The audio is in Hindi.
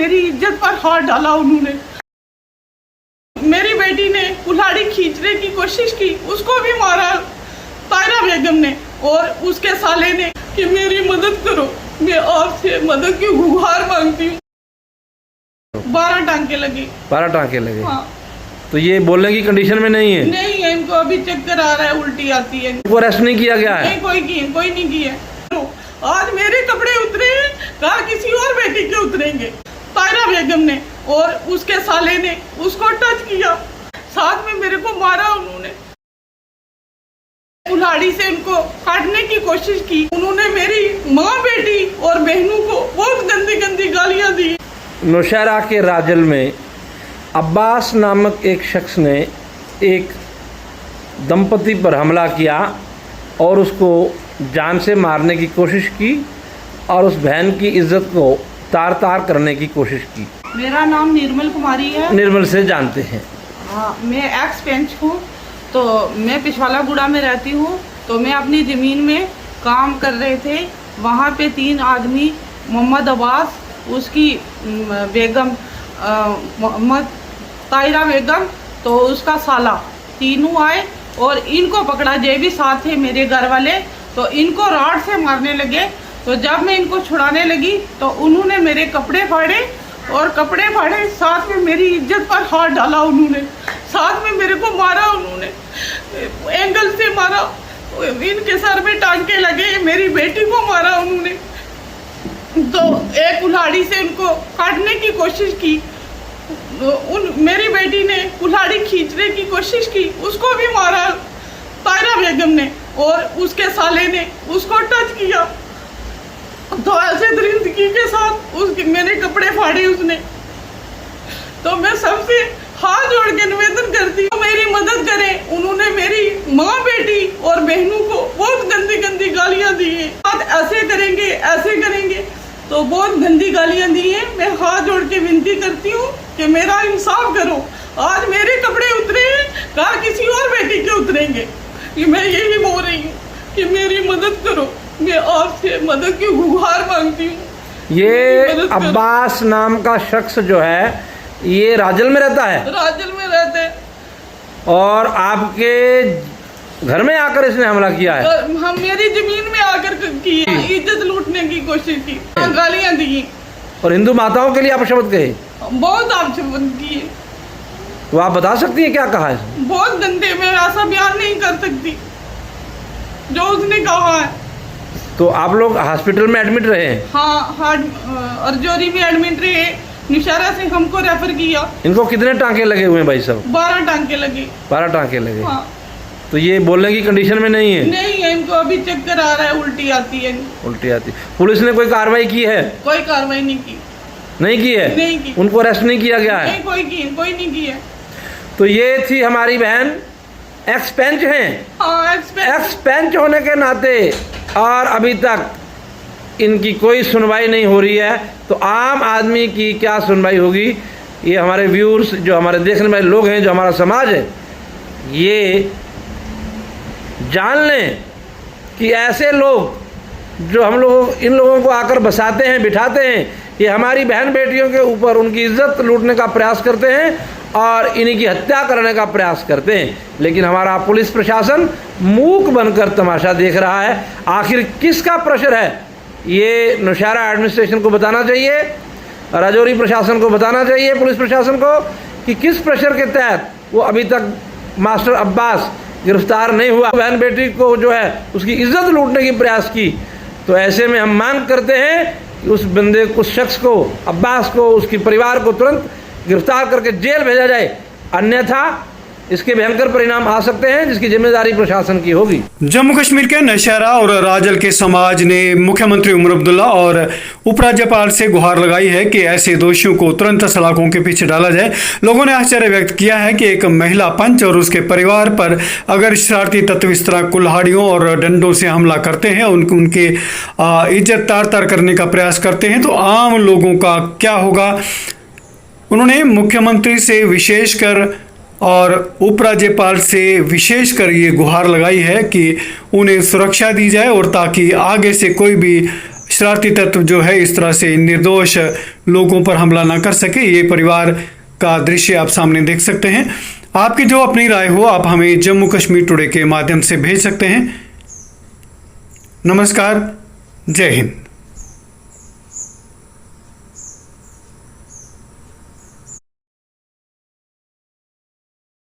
मेरी इज्जत पर हाथ डाला उन्होंने। मेरी बेटी ने कुल्हाड़ी खींचने की कोशिश की, उसको भी मारा तायरा बेगम ने और उसके साले ने कि मेरी मदद करो, मैं आपसे मदद की गुहार मांगती हूँ। 12 टांके लगे। 12 टांके लगे। हाँ। तो ये बोलने की कंडीशन में नहीं है? नहीं है, इनको अभी चक्कर आ रहा है, उल्टी आती है। इनको अरेस्ट नहीं किया गया है? नहीं, कोई नहीं किया। आज मेरे कपड़े उतरे, कहा किसी और बेटी के उतरेंगे। तायरा बेगम ने और उसके साले ने उसको टच किया, साथ में मेरे को मारा उन्होंने। कुल्हाड़ी से उनको काटने की कोशिश की। उन्होंने मेरी माँ, बेटी और बहनों को बहुत गंदी गंदी गालियां दी। नौशहरा के राजल में अब्बास नामक एक शख्स ने एक दंपति पर हमला किया और उसको जान से मारने की कोशिश की और उस बहन की इज्जत को तार तार करने की कोशिश की। मेरा नाम निर्मल कुमारी है। निर्मल से जानते हैं? हाँ, मैं एक्स पेंच हूँ। तो मैं पिछवाला गुड़ा में रहती हूँ। तो मैं अपनी ज़मीन में काम कर रहे थे, वहाँ पे 3 आदमी, मोहम्मद अब्बास, उसकी बेगम मोहम्मद तायरा बेगम, तो उसका साला, तीनों आए और इनको पकड़ा। ये भी साथ थे मेरे घर वाले, तो इनको रॉड से मारने लगे। तो जब मैं इनको छुड़ाने लगी तो उन्होंने मेरे कपड़े फाड़े और कपड़े फाड़े, साथ में मेरी इज्जत पर हाथ डाला उन्होंने, साथ में मेरे को मारा उन्होंने, एंगल से मारा, इनके सर में टांके लगे, मेरी बेटी को मारा उन्होंने। तो एक कुल्हाड़ी से उनको काटने की कोशिश की। मेरी बेटी ने कुल्हाड़ी खींचने की कोशिश की, उसको भी मारा तायरा बेगम ने और उसके साले ने उसको टच किया। तो ऐसे दरिंदगी के साथ उसके मेरे कपड़े फाड़े उसने। तो मैं सबसे हाथ जोड़ के निवेदन करती हूँ, मेरी मदद करें। उन्होंने मेरी माँ, बेटी और बहनों को बहुत गंदी गंदी गालियाँ दी हैं। ऐसे करेंगे, ऐसे करेंगे, तो बहुत गंदी गालियाँ दी हैं। मैं हाथ जोड़ के विनती करती हूँ कि मेरा इंसाफ करो। आज मेरे कपड़े उतरे हैं, कहा किसी और बेटी के उतरेंगे। कि मैं यही बोल रही हूँ कि मेरी मदद करो, मैं आपसे मदद की गुहार मांगती हूँ। ये अब्बास नाम का शख्स जो है ये राजल में रहता है? राजल में रहते हैं। और आपके घर में आकर इसने हमला किया है? हम मेरी जमीन में आकर की, इज्जत लूटने की कोशिश की, गालियाँ दी और हिंदू माताओं के लिए अपशब्द कहे? बहुत अपशब्द किए। तो आप बता सकती हैं क्या कहा है? बहुत गंदे, मैं ऐसा बयान नहीं कर सकती जो उसने कहा है। तो आप लोग हॉस्पिटल में एडमिट रहे हैं? हाँ, अर्जोरी में एडमिट रहे। नौशहरा से हमको रेफर किया। इनको कितने टांके लगे हुए हैं भाई साहब? 12 टांके लगे। 12 टांके लगे। हाँ। तो ये बोलने की कंडीशन में नहीं है? नहीं है, इनको अभी चक्कर आ रहा है, उल्टी आती है। उल्टी आती। पुलिस ने कोई कार्रवाई की है? कोई कार्रवाई नहीं की। नहीं की है? नहीं की। उनको अरेस्ट नहीं किया गया है? नहीं, कोई नहीं की है। तो ये थी हमारी बहन, एक्स पेंच हैं। हाँ, एक्स पेंच होने के नाते और अभी तक इनकी कोई सुनवाई नहीं हो रही है। तो आम आदमी की क्या सुनवाई होगी? ये हमारे व्यूअर्स, जो हमारे देखने वाले लोग हैं, जो हमारा समाज है, ये जान लें कि ऐसे लोग जो इन लोगों को आकर बसाते हैं, बिठाते हैं, ये हमारी बहन बेटियों के ऊपर उनकी इज्जत लूटने का प्रयास करते हैं और इन्हीं की हत्या करने का प्रयास करते हैं। लेकिन हमारा पुलिस प्रशासन मूक बनकर तमाशा देख रहा है। आखिर किसका प्रेशर है? ये नौशहरा एडमिनिस्ट्रेशन को बताना चाहिए, राजौरी प्रशासन को बताना चाहिए, पुलिस प्रशासन को, कि किस प्रेशर के तहत वो अभी तक मास्टर अब्बास गिरफ्तार नहीं हुआ। बहन बेटी को जो है उसकी इज्जत लूटने की प्रयास की। तो ऐसे में हम मांग करते हैं कि उस बंदे, उस शख्स को, अब्बास को, उसके परिवार को तुरंत गिरफ्तार करके जेल भेजा जाए, अन्यथा इसके भयंकर परिणाम आ सकते हैं जिसकी जिम्मेदारी प्रशासन की होगी। जम्मू कश्मीर के नौशहरा और राजल के समाज ने मुख्यमंत्री उमर अब्दुल्ला और उपराज्यपाल से गुहार लगाई है कि ऐसे दोषियों को तुरंत सलाखों के पीछे डाला जाए। लोगों ने आश्चर्य व्यक्त किया है कि एक महिला पंच और उसके परिवार पर अगर शरारती तत्व इस तरह कुल्हाड़ियों और डंडों से हमला करते हैं, उनके इज्जत तार तार करने का प्रयास करते हैं, तो आम लोगों का क्या होगा। उन्होंने मुख्यमंत्री से विशेषकर और उपराज्यपाल से विशेषकर ये गुहार लगाई है कि उन्हें सुरक्षा दी जाए और ताकि आगे से कोई भी शरारती तत्व जो है इस तरह से निर्दोष लोगों पर हमला ना कर सके। ये परिवार का दृश्य आप सामने देख सकते हैं। आपकी जो अपनी राय हो आप हमें जम्मू कश्मीर टुडे के माध्यम से भेज सकते हैं। नमस्कार, जय हिंद।